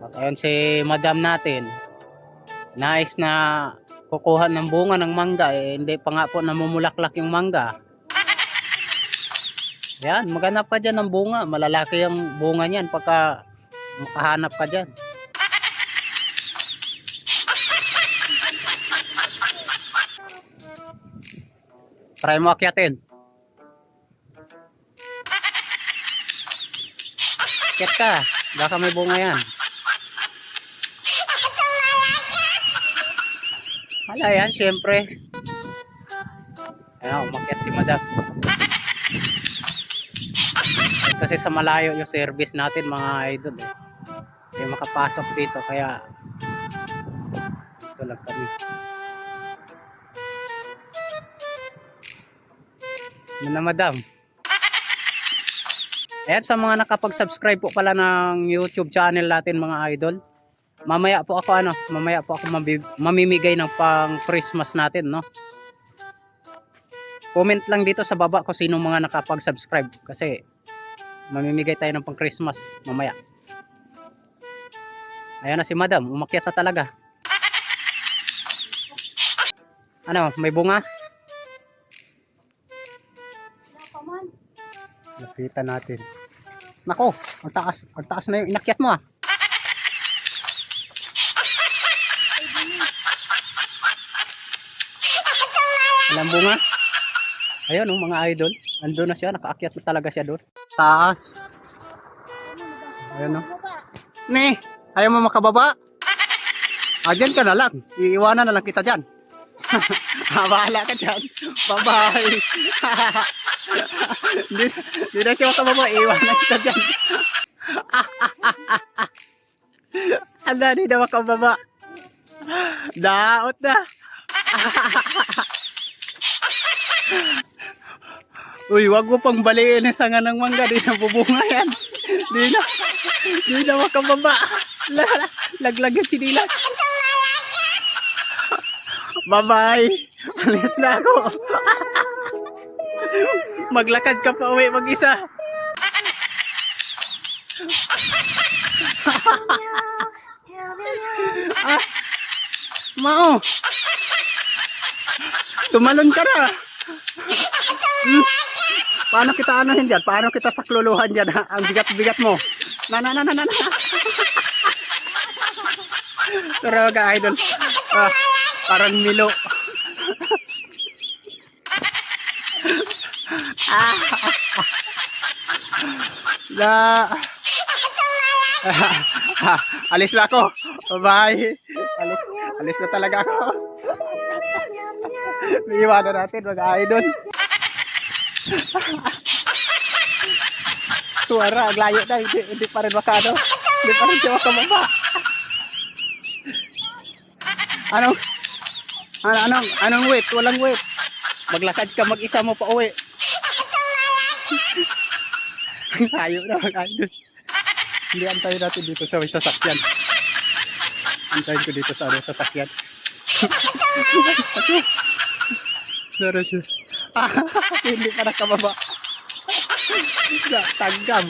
At ayun si madam natin. Nais na kukuha ng bunga ng mangga. Hindi pa nga po namumulaklak yung mangga. Yan, maghanap ka dyan ng bunga. Malalaki yung bunga niyan pagka makahanap ka dyan. Try mo akyatin. Akyat ka. Baka may bunga yan. Hala yan, syempre. Ayan, umakyat si madam. Kasi sa malayo yung service natin mga idol. Hindi makapasok dito kaya ito lang kami. Yun na madam. Ayan, sa mga nakapag-subscribe po pala ng YouTube channel natin mga idol. Mamaya po ako mamimigay ng pang Christmas natin, no? Comment lang dito sa baba kung sino mga nakapag-subscribe kasi mamimigay tayo ng pang Christmas mamaya. Ayan na si madam, umakyat na talaga. Ano, may bunga? Nakita natin. Nako, ang taas na yung inakyat mo ah. Walang bunga. Ayun oh, mga idol. Andun na siya, nakaakyat na talaga siya doon. Taas. Ayun oh. Ne, ayaw mo makababa? Dyan ka na lang. Iiwanan na lang kita dyan. Bahala ka dyan. Bye-bye. Hindi na siya makababa. Iiwanan kita dyan. Anda, hindi na makababa. Daot na. Uy, wag mo pang baliin sa nga ng mangga. Di na bubunga yan. Di na makababa. Laglag yung sinilas. Bye-bye. Alis na ako. Maglakad ka pa uwi mag-isa. Mao. Tumalon ka na. Paano kita anuhin dyan? Paano kita sakluluhan dyan? Ang bigat-bigat mo. Na. Tara mga idol. Parang Milo. Alis na ako. Bye. Alis na talaga ako. Iiwanan natin mga idol. Tuwara, ang layo na. Hindi pa rin makano. Hindi pa rin siya makamaba. Anong wait? Walang wait. Maglakad ka mag-isa mo pa uwi. Ang layo na mga idol. Hindi, antayin natin dito sa may sasakyan. Antayin ko dito sa sasakyan. Hindi pa nakababa. Tanggam.